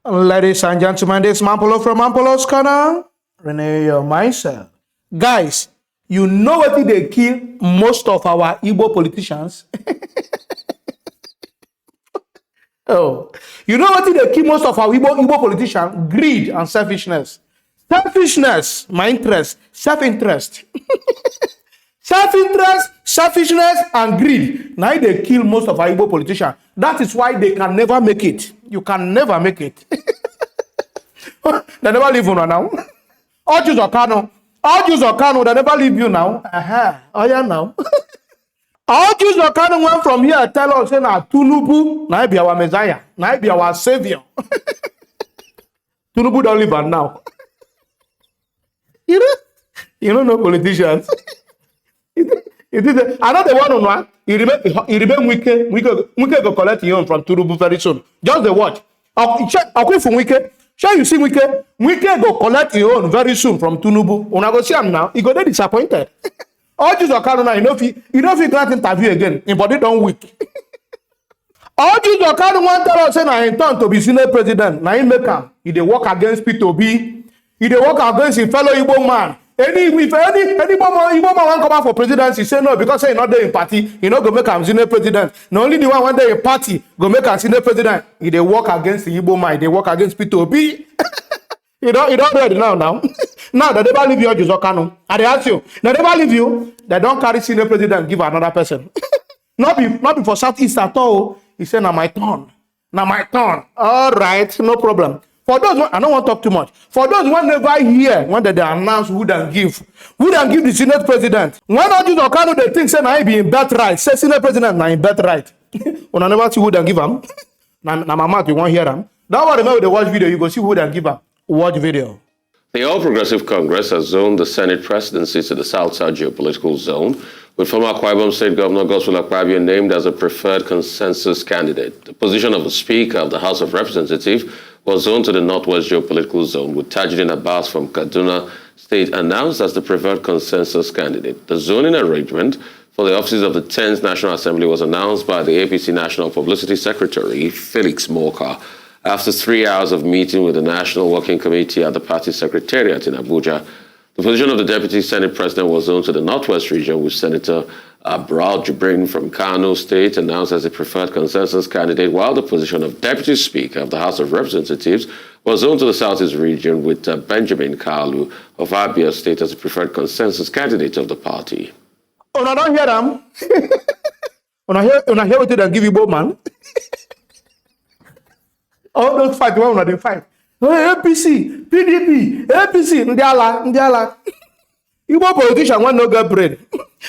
Ladies and gentlemen, this is Mampolo from Mampolo's Canal. Renew your mindset. Guys, you know what they kill most of our Igbo politicians? Oh, you know what they kill most of our Igbo politicians? Greed and selfishness. Selfishness, my interest, self-interest. Self-interest, selfishness, and greed. Now they kill most of our Igbo politicians. That is why they can never make it. You can never make it. They never leave you now. Orji Uzor Kanu. Orji Uzor Kanu, they never leave you now. Oh yeah, now. Orji Uzor Kanu went from here tell us, say, na Tinubu, now be our Messiah. Now be our Savior. Tinubu don't live on now. You don't know politicians. I know the one on one. He remain Wike go collect him from Tinubu very soon. Just the watch. Okay from Wike. Sure you see Wike go collect his own very soon from Tinubu. Una go see him now. He go dey disappointed. Orji Uzor Kanu now, you know if he grant interview again, his body don't weak. Orji Uzor Kanu want tell us say na him turn to be Senate president. Now he make am. He dey work against P2B. He dey work against his fellow Igbo man. Any Igbo man want come out for presidency, say no because say he not there in party, he not go make him Senate president. Not only the one there in party go make him Senate president. He dey work against the Igbo man. He dey work against P2B. He don't ready now. Now they never leave you, Orji Uzor Kanu. And they ask you, they never leave you. They don't carry Senate president give another person. not be for Southeast at all. He said, "Now my turn. Now my turn." All right, no problem. For those, I don't want to talk too much. For those who never hear when they announce who then give the Senate president. When Orji Uzor Kanu they think say now he be in birthright, say Senate president now in birthright. When I never see who then give him. Now my mouth you won't hear them. Don't worry, remember the watch video. You go see who then give him. Watch video. The All Progressive Congress has zoned the Senate presidency to the South-South geopolitical zone, with former Akwa Ibom State Governor Godswill Akpabio named as a preferred consensus candidate. The position of the Speaker of the House of Representatives was zoned to the Northwest geopolitical zone, with Tajuddin Abbas from Kaduna State announced as the preferred consensus candidate. The zoning arrangement for the offices of the 10th National Assembly was announced by the APC National Publicity Secretary, Felix Morka, after 3 hours of meeting with the National Working Committee at the party secretariat in Abuja. The position of the Deputy Senate President was zoned to the Northwest region, with Senator Abral Jibrin from Kano State announced as a preferred consensus candidate, while the position of Deputy Speaker of the House of Representatives was zoned to the Southeast region, with Benjamin Kalu of Abia State as a preferred consensus candidate of the party. I don't hear them. Una hear what they give you both, man. All those fight, one they fight. APC, PDP, APC, Ndiala. Igbo politician want no get brain.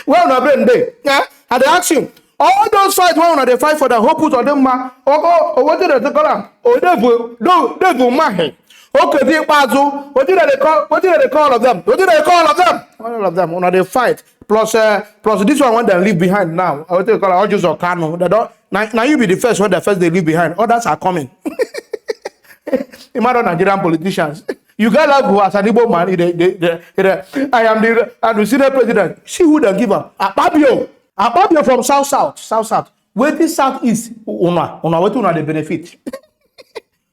Where on a brain day? Yeah, and they ask him. All those fights, one they fight for the hope put on them, ma. Oh, what did they call them? Oh, they will mahe. Okay, they pass. What did they call? What did they call all of them? What did they call all of them? All of them. One they fight. Plus this one they leave behind now. What do they call Orji Uzor Kanu? They don't. Now you be the first one. The first they leave behind. Others are coming. Imagine Nigerian politicians. You guys have who as an Igbo man. I am the Senate president. See who they give up. Akpabio from South. Where this Southeast, una the benefit.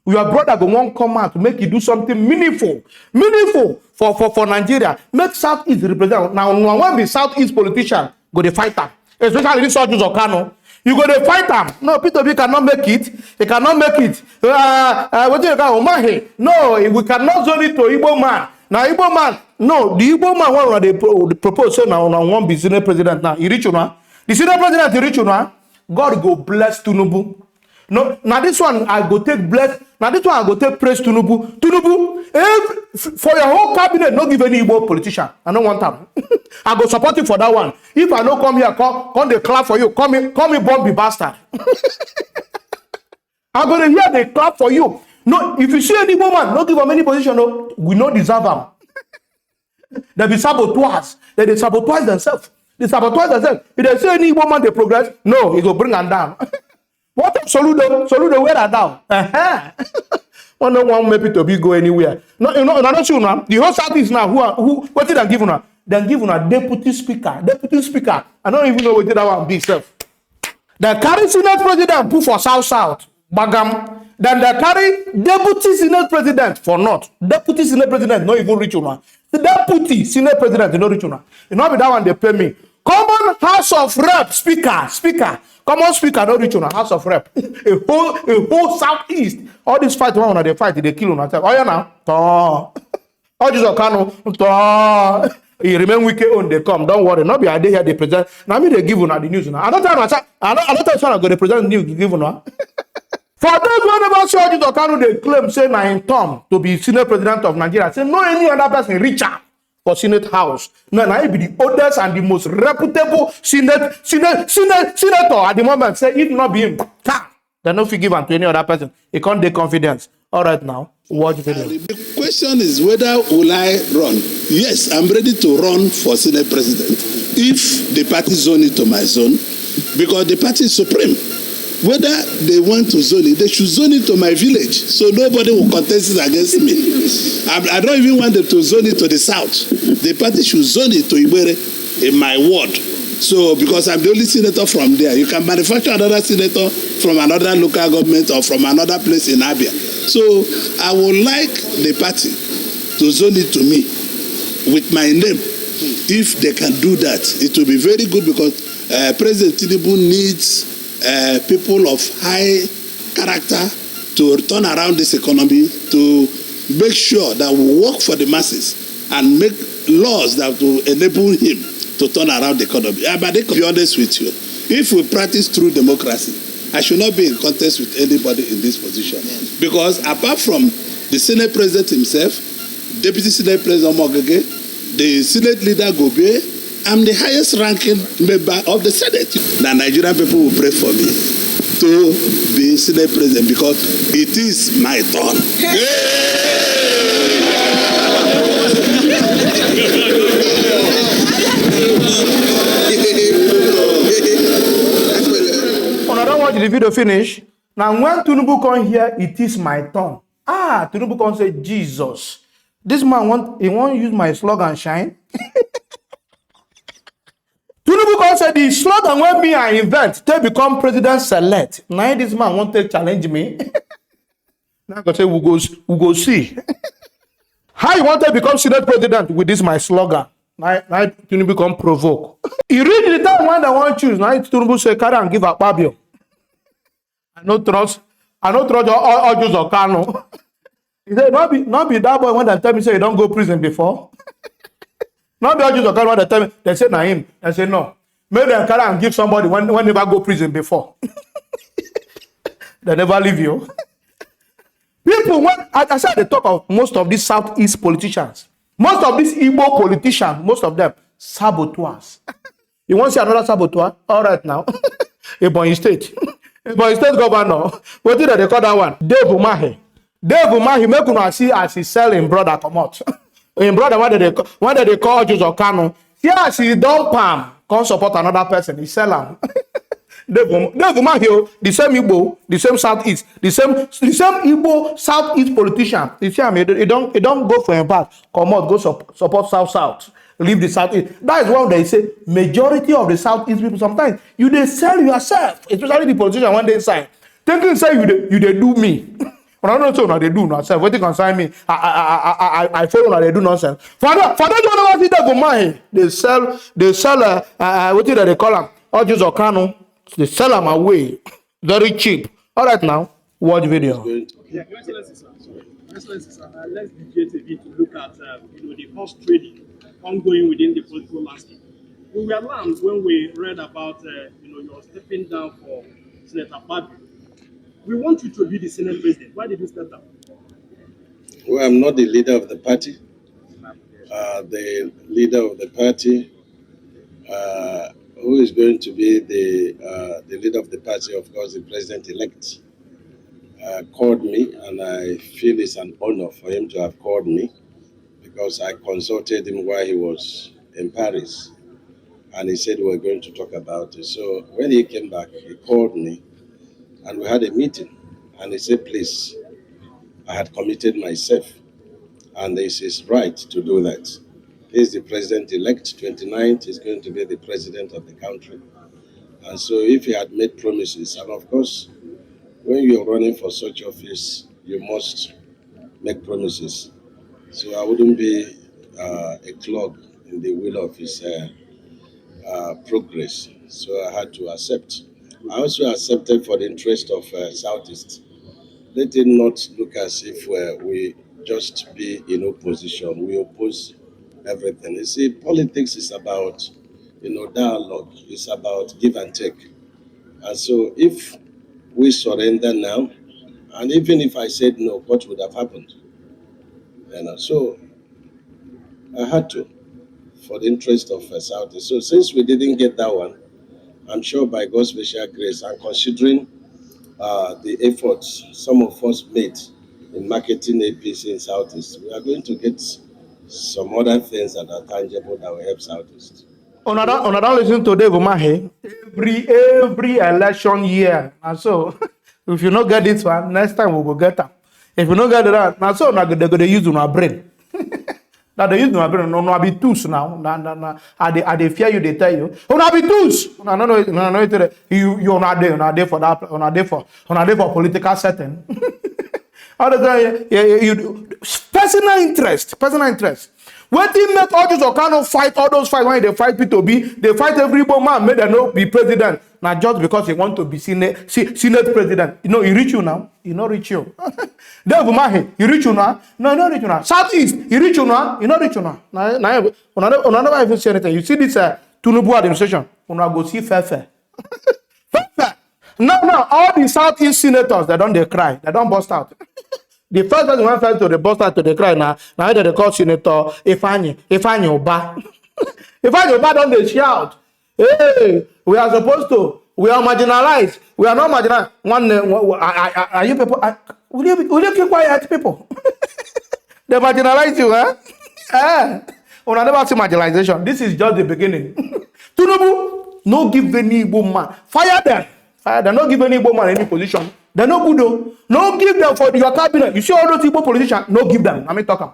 Your brother go won't come out to make you do something meaningful for Nigeria. Make Southeast represent. Now, one be Southeast politician go the fight them, especially this Orji Uzor Kanu. You go to fight them. No, P2B cannot make it. He cannot make it. What do you call Omahe? No, we cannot zone it to Igbo man. Now Igbo man, no, the Igbo man one they propose so now one be Senate president now. He reach you now. The Senate president he reach you now. God go bless Tinubu. No, now this one I go take bless. Now this one I go take praise Tinubu. For your whole cabinet, not give any Igbo politician. I don't want them. I go support you for that one. If I don't come here, come they clap for you. Call me Bombi bastard. I'm gonna hear they clap for you. No, if you see any woman, not give them any position. No, we don't deserve them. They be saboteurs. They sabotage themselves. If they see any woman they progress, no, he go bring them down. What if Soludo where are down? One no one maybe to be go anywhere. No, not sure now. The whole Southeast now, who what did I give now? Then give a deputy speaker. I don't even know what that one be self. The current Senate president put for South. Bagam. Then they carry deputy senate president for not. Deputy senate president not even reach una. The deputy senate president no reach una. You know be that one they pay me. Common House of Rep speaker. Common speaker no reach una House of Rep. a whole southeast. All this fight one they fight they kill una. Oh yeah now. Orji Uzor Kanu. You remain wicked on they come. Don't worry. Not be a day here they present. Now me they give una the news now. I don't tell I go they present news give una. For those who never see Orji Uzor Kanu, they claim say na in Tom to be Senate President of Nigeria. Say no any other person richer for Senate House. No, now he be the oldest and the most reputable senator at the moment. Say if not be him, they no fit give him to any other person. He can't take confidence. All right now, watch video. The question is whether will I run? Yes, I'm ready to run for Senate President if the party zone it to my zone, because the party is supreme. Whether they want to zone it, they should zone it to my village, so nobody will contest it against me. I don't even want them to zone it to the south. The party should zone it to Ibere in my ward. So, because I'm the only senator from there, you can manufacture another senator from another local government or from another place in Abia. So, I would like the party to zone it to me with my name. If they can do that, it will be very good, because President Tinubu needs people of high character to turn around this economy, to make sure that we work for the masses and make laws that will enable him to turn around the economy. But they can be honest with you. If we practice true democracy, I should not be in contest with anybody in this position. Because apart from the Senate President himself, Deputy Senate President Mogege, the Senate Leader Gobe, I'm the highest ranking member of the Senate. The Nigerian people will pray for me to be Senate President, because it is my turn. When I don't watch the video finish, now when Tinubu come here, it is my turn. Tinubu come say, Jesus, this man won't use my slogan shine. Tinubu come say the slogan when me I invent to become president select. Now this man won't take challenge me. Now I go say we go see. How you want to become Senate president with this my slogan? Now Tinubu come provoke. He read the time when they want to choose. Now Tinubu say carry and give a Fabio. I no trust Orji Uzor Kanu. He said not be that boy when they tell me say you don't go prison before. Not be Orji Uzor Kanu when they tell me they say na him. I say no. Maybe they carry and give somebody when never go prison before. They never leave you. People, when I said the talk of most of these Southeast politicians, most of these Igbo politicians, most of them saboteurs. You want to see another saboteur? All right now. Ebonyi State. Ebonyi State governor. What did they call that one? Dave Umahi make una see as he sell him brother come out. Him brother, what did they call Orji Uzor Kanu? See as he don't palm, come support another person. He sell him. Dave Umahi, the same Igbo, the same Southeast, the same Igbo Southeast politician. You see him, he don't go for him back. Come out, go support South. Leave the Southeast. That is why they say majority of the Southeast people sometimes you they sell yourself, especially the politician when they sign. Thinking say you they do me. But I don't know what they do nonsense. What they consign me, I follow what they do nonsense. For that one see that Umahi, they sell what did they call him? Orji Uzor Kanu. They sell them away very cheap. All right, now watch video. Yeah, Your Excellency, sir. Your Excellency, sir. Let's deviate a bit to look at the horse trading ongoing within the political landscape. We were alarmed when we read about your stepping down for Senator Babu. We want you to be the Senate President. Why did you step down? Well, I'm not the leader of the party. The leader of the party, who is going to be the leader of the party, of course, the president-elect, called me, and I feel it's an honor for him to have called me, because I consulted him while he was in Paris, and he said we were going to talk about it. So when he came back, he called me, and we had a meeting, and he said, please, I had committed myself, and this is right to do that. He's the president-elect, 29th, he's going to be the president of the country. And so if he had made promises, and of course, when you're running for such office, you must make promises. So I wouldn't be a clog in the wheel of his progress. So I had to accept. I also accepted for the interest of Southeast. Let it not look as if we just be in opposition. We oppose everything. You see, politics is about, dialogue. It's about give and take. And so if we surrender now, and even if I said no, what would have happened? So I had to, for the interest of Southeast. So since we didn't get that one, I'm sure by God's special grace, and considering the efforts some of us made in marketing APC in Southeast, we are going to get some other things that are tangible that will help Southeast. Una don't listen to Dave Umahi every election year. And so, if you not get this one, next time we will get them. If you not get that, now so they're going to use our brain. That they use our brain. No, be tools now. I they fear you. They tell you, "Oh, be tools." No. You're not there for that. You're not there for political setting. All the time, you personal interest. When they make Orji Uzor Kanu fight all those fights, when they fight P2B, they fight every man, make them not be president. Now just because he want to be Senate president. He reach you now. He not reach you. Dave Umahi, he reach you now. No, he not reach you now. Southeast, he reach you now. He not reach you now. Now, never even see anything. You see this Tinubu administration, una go see fair. Now, all the Southeast senators, they don't cry. They don't bust out. The first person who fell to the bust out to the cry now they call Senator Ifeanyi Oba. Ifeanyi Oba don't shout. Hey, we are marginalized. We are not marginalized. Are you people? Will you keep quiet, people? They marginalize you, huh? Una never see marginalization. This is just the beginning. Tinubu, no give any Igbo man. Fire them. Don't give any Igbo man any position. They're no good though. No give them for your cabinet. You see all those Igbo politicians, no give them. I mean talk them.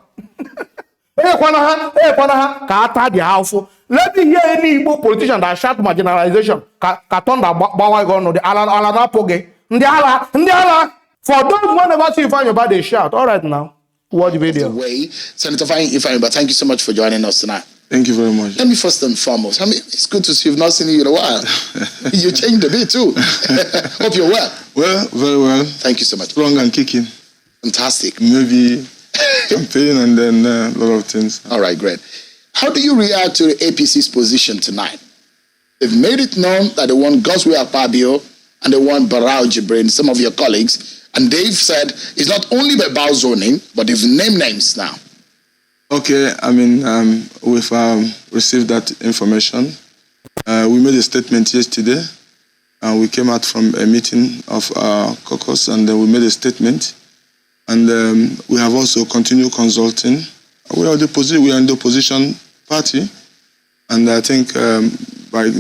Hey, Kata the house. Let me hear any Igbo politician that shout marginalization. Katonda Bawagono, the Alana Poge. Ndiala. For those who never see Ifeanyi Oba, they shout. All right now. Watch the video. Senator Ifeanyi Oba, thank you so much for joining us tonight. Thank you very much. Let me first and foremost, it's good to see you've not seen you in a while. You changed a bit too. Hope you're well. Well, very well. Thank you so much. Strong and kicking. Fantastic. Maybe campaign and then a lot of things. All right, great. How do you react to the APC's position tonight? They've made it known that they want Godswill Akpabio and they want Barao Jibrin, some of your colleagues, and they've said it's not only about zoning, but they've named names now. Okay, we've received that information. We made a statement yesterday. We came out from a meeting of our caucus and then we made a statement. And we have also continued consulting. We are in the opposition party. And I think by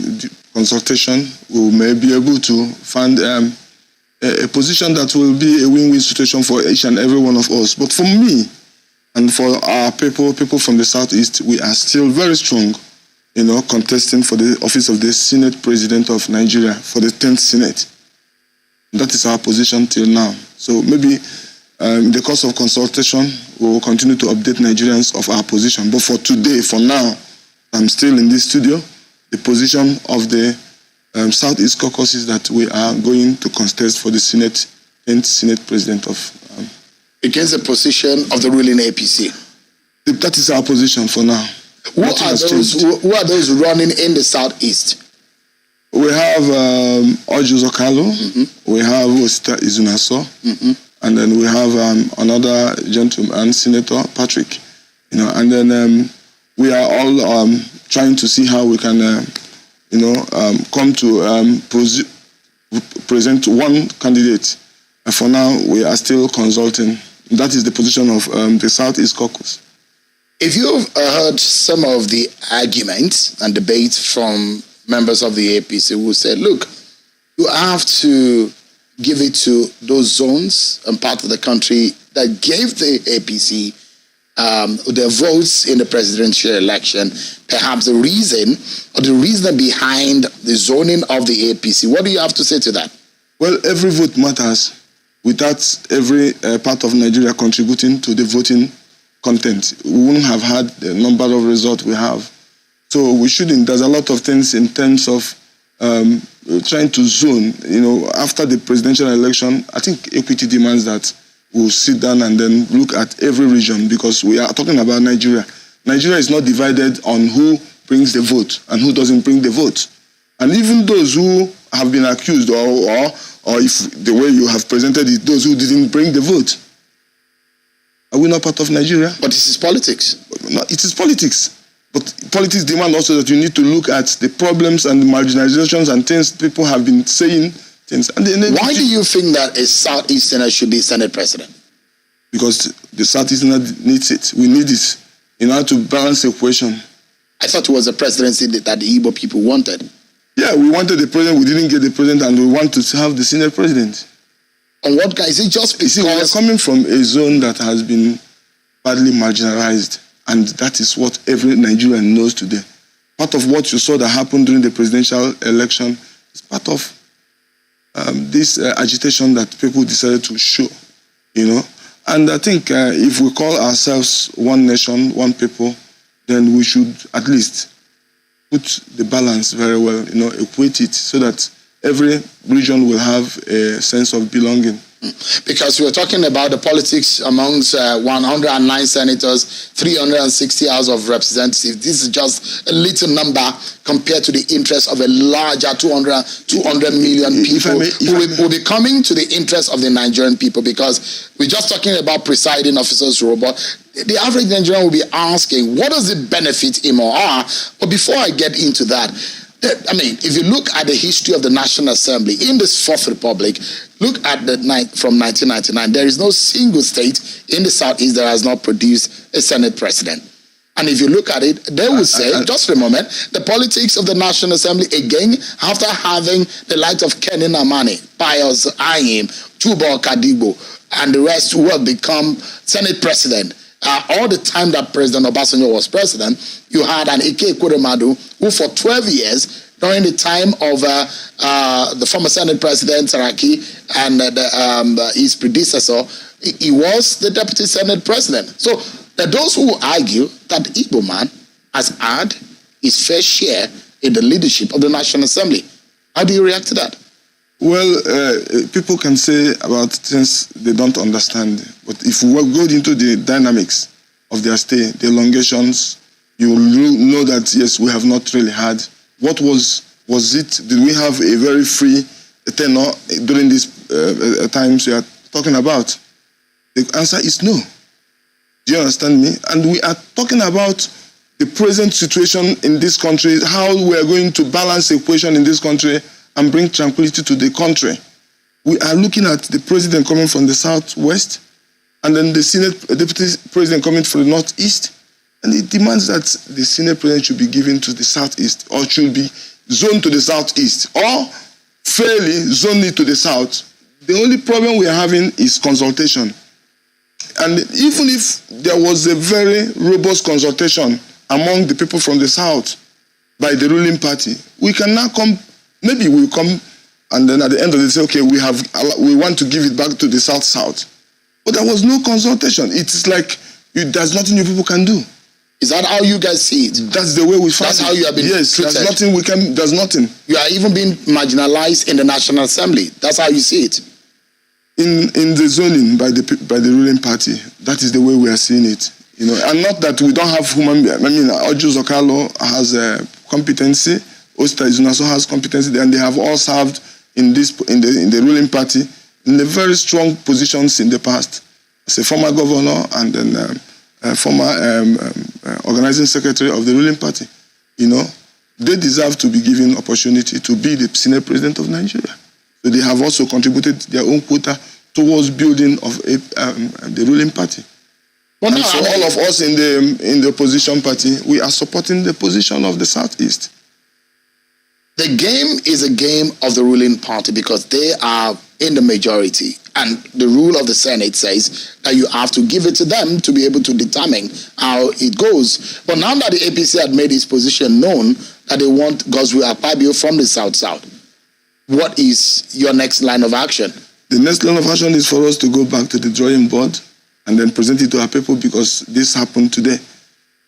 consultation, we may be able to find a position that will be a win-win situation for each and every one of us. But for me, and for our people from the Southeast, we are still very strong, contesting for the office of the Senate President of Nigeria, for the 10th Senate. That is our position till now. So maybe in the course of consultation, we will continue to update Nigerians of our position. But for today, for now, I'm still in this studio. The position of the Southeast caucus is that we are going to contest for the 10th Senate President of against the position of the ruling APC. That is our position for now. Who are those running in the Southeast? We have Orji Uzor Kanu, we have Osita Izunaso, and then we have another gentleman, Senator Patrick. And then we are all trying to see how we can, come to present one candidate. And for now, we are still consulting. That is the position of the Southeast Caucus. If you've heard some of the arguments and debates from members of the APC who said, look, you have to give it to those zones and part of the country that gave the APC their votes in the presidential election, perhaps the reason behind the zoning of the APC. What do you have to say to that? Well, every vote matters. without every part of Nigeria contributing to the voting content, we wouldn't have had the number of results we have. So we shouldn't. There's a lot of things in terms of trying to zone. After the presidential election, I think equity demands that we'll sit down and then look at every region, because we are talking about Nigeria. Nigeria is not divided on who brings the vote and who doesn't bring the vote. And even those who have been accused, or if the way you have presented it, those who didn't bring the vote, are we not part of Nigeria? But this is politics. No, it is politics. But politics demand also that you need to look at the problems and the marginalizations and things people have been saying. Things. And why do you think that a Southeasterner should be Senate President? Because the Southeasterner needs it. We need it in order to balance the equation. I thought it was a presidency that the Igbo people wanted. Yeah, we wanted the president, we didn't get the president, and we want to have the senior president. On what guy? Is it just because... You see, we are coming from a zone that has been badly marginalized, and that is what every Nigerian knows today. Part of what you saw that happened during the presidential election is part of this agitation that people decided to show, And I think if we call ourselves one nation, one people, then we should at least put the balance very well, equate it so that every region will have a sense of belonging. Because we were talking about the politics amongst 109 senators, 360 House of Representatives. This is just a little number compared to the interest of a larger 200 million people who will be coming to the interest of the Nigerian people, because we're just talking about presiding officers' role, but the average Nigerian will be asking, what does it benefit him or her? But before I get into that, if you look at the history of the National Assembly in this Fourth Republic, look at the from 1999, there is no single state in the Southeast that has not produced a Senate president. And if you look at it, they will say, just a moment, the politics of the National Assembly, again, after having the likes of Kenny Namani, Pius Ayim, Tubal Kadigbo, and the rest who have become Senate president, all the time that President Obasanjo was president, you had an Ike Ekweremadu who for 12 years, during the time of the former Senate President Saraki and his predecessor, he was the Deputy Senate President. So there are those who argue that the Igbo man has had his fair share in the leadership of the National Assembly. How do you react to that? Well, people can say about things they don't understand. But if we go into the dynamics of their stay, the elongations, you will know that, yes, we have not really had. What was it? Did we have a very free tenure during these times we are talking about? The answer is no. Do you understand me? And we are talking about the present situation in this country, how we are going to balance the equation in this country and bring tranquility to the country. We are looking at the president coming from the southwest, and then the Senate deputy president coming from the northeast, and it demands that the Senate president should be given to the southeast, or should be zoned to the southeast, or fairly zoned it to the south. The only problem we are having is consultation. And even if there was a very robust consultation among the people from the south by the ruling party, we can now come. Maybe we'll come and then at the end of the day say, okay, we want to give it back to the South. But there was no consultation. It's like there's nothing you people can do. Is that how you guys see it? That's the way we find it. That's how you have been treated. There's nothing. You are even being marginalized in the National Assembly. That's how you see it. In the zoning by the ruling party, that is the way we are seeing it. And not that we don't have human beings. Orji Uzor Kanu has a competency. Osta also has competency, and they have all served in the ruling party in the very strong positions in the past. As a former governor and then former organizing secretary of the ruling party. They deserve to be given opportunity to be the Senate president of Nigeria. So they have also contributed their own quota towards building of the ruling party. Well, and so all of us in the opposition party, we are supporting the position of the Southeast. The game is a game of the ruling party because they are in the majority. And the rule of the Senate says that you have to give it to them to be able to determine how it goes. But now that the APC had made its position known that they want Godswill Akpabio from the South, what is your next line of action? The next line of action is for us to go back to the drawing board and then present it to our people, because this happened today.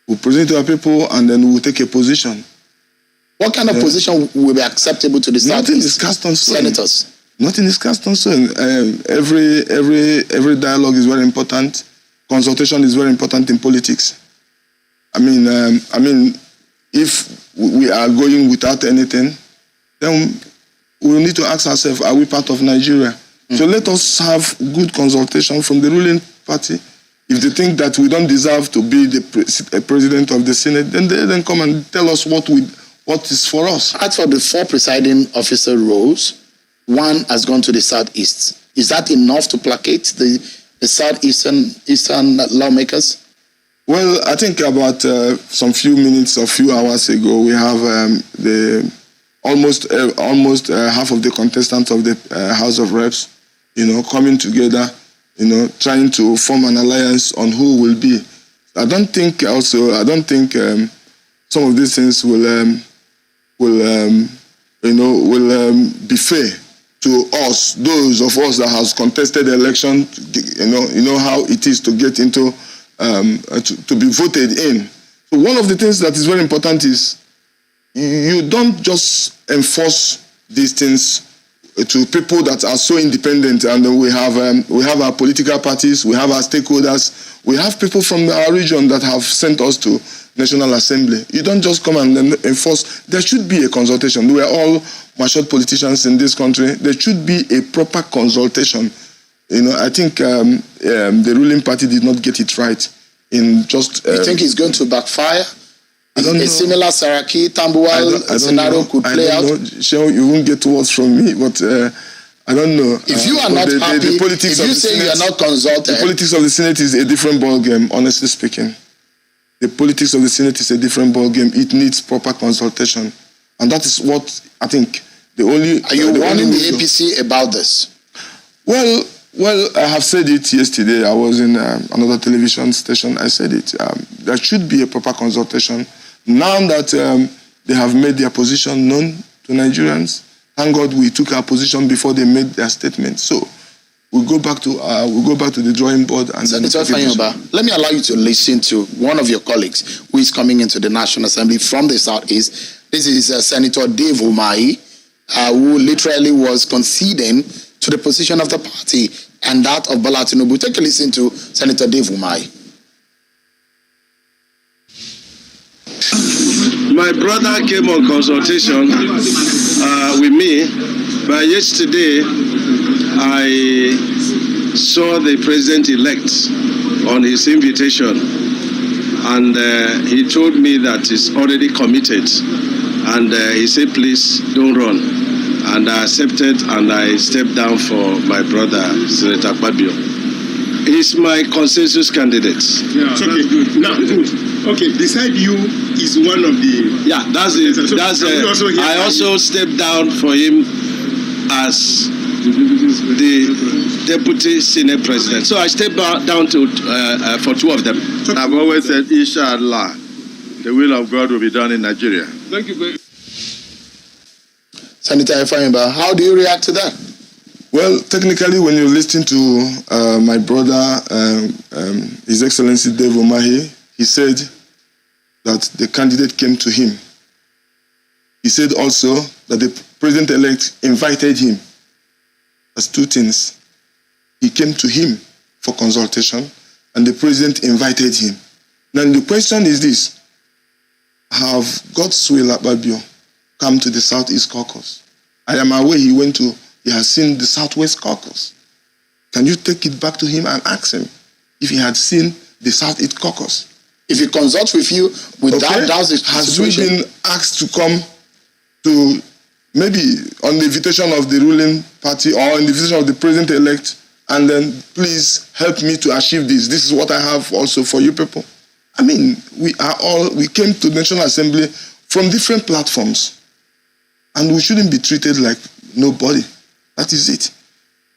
We'll present it to our people and then we'll take a position. What kind of position will be acceptable to the Nothing is Southeast cast on stone. senators? Nothing is cast on stone. Every dialogue is very important. Consultation is very important in politics. I mean, if we are going without anything, then we need to ask ourselves, are we part of Nigeria? So let us have good consultation from the ruling party. If they think that we don't deserve to be the president of the Senate, then they then come and tell us what is for us. As for the 4 presiding officer roles, 1 has gone to the Southeast. Is that enough to placate the Southeastern lawmakers? Well, I think about some few minutes or few hours ago, we have almost half of the contestants of the House of Reps, coming together, trying to form an alliance on who will be. I don't think some of these things will be fair to us, those of us that has contested the election. You know how it is to get into to be voted in. So one of the things that is very important is you don't just enforce these things to people that are so independent, and we have our political parties, we have our stakeholders, we have people from our region that have sent us to National Assembly. You don't just come and enforce. There should be a consultation. We are all matured politicians in this country. There should be a proper consultation. I think the ruling party did not get it right in just... you think it's going to backfire? I don't know. Similar Saraki, Tambuwal scenario could play out? Sure, you won't get words from me, but I don't know. If you are not happy, if you say you are not consulted... The politics of the Senate is a different ballgame, honestly speaking. The politics of the Senate is a different ballgame. It needs proper consultation. And that is what I think the only... Are you warning the APC about this? Well, I have said it yesterday. I was in another television station. I said it. There should be a proper consultation. Now that they have made their position known to Nigerians, thank God we took our position before they made their statement. So we'll go back to the drawing board. And Senator Fayinba, let me allow you to listen to one of your colleagues who is coming into the National Assembly from the Southeast. This is Senator Dave Umahi, who literally was conceding to the position of the party and that of Bola Tinubu. Take a listen to Senator Dave Umahi. My brother came on consultation with me, but yesterday I saw the president-elect on his invitation, and he told me that he's already committed, and he said, please don't run. And I accepted, and I stepped down for my brother, Senator Fabio. He's my consensus candidate. Yeah, that's good. Now, good. Okay, beside you is one of the... Yeah, that's it. I also stepped down for him as the deputy Senate president. So I stepped down for 2 of them. I've always said, Inshallah, the will of God will be done in Nigeria. Thank you very much. Senator Fayinba, how do you react to that? Well, technically, when you listen to my brother, His Excellency Dave Umahi, he said that the candidate came to him. He said also that the president-elect invited him. That's 2 things. He came to him for consultation, and the president invited him. Now, the question is this: have Godswill Akpabio come to the Southeast Caucus? I am aware he has seen the Southwest Caucus. Can you take it back to him and ask him if he had seen the Southeast Caucus? If he consults with you without doubt, has we been asked to come to, maybe on the invitation of the ruling party or on the invitation of the president-elect, and then please help me to achieve this. This is what I have also for you people. I mean, we came to the National Assembly from different platforms, and we shouldn't be treated like nobody. That is it.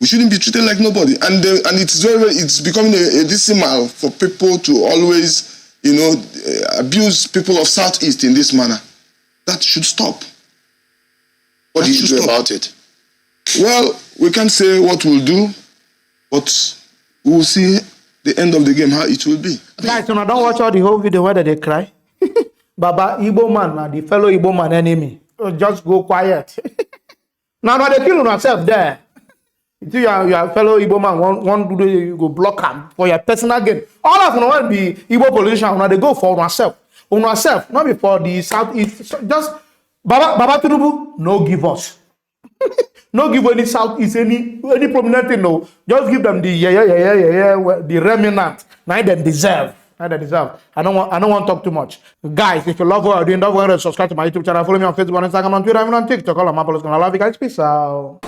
We shouldn't be treated like nobody. And it's becoming a decimal for people to always, abuse people of Southeast in this manner. That should stop. What do you do about it? Well, we can't say what we'll do, but we'll see the end of the game, how it will be. Guys, when I don't watch all the whole video, where they cry. Baba, Igbo man, the fellow Igbo man enemy. Just go quiet. Now they kill yourself there. You see your fellow Igbo man, one do you go block him for your personal gain. All of them want to be Igbo politicians. Now they go for oneself. On oneself, not before the Southeast. Just Baba Tinubu, no give us. No give any Southeast, any prominent thing, no. Just give them the the remnant. Now they deserve. Now they deserve. I don't want to talk too much. Guys, if you love what I'm doing, don't forget to subscribe to my YouTube channel. Follow me on Facebook, on Instagram, on Twitter, and on TikTok. All of my followers gonna love you guys. Peace out.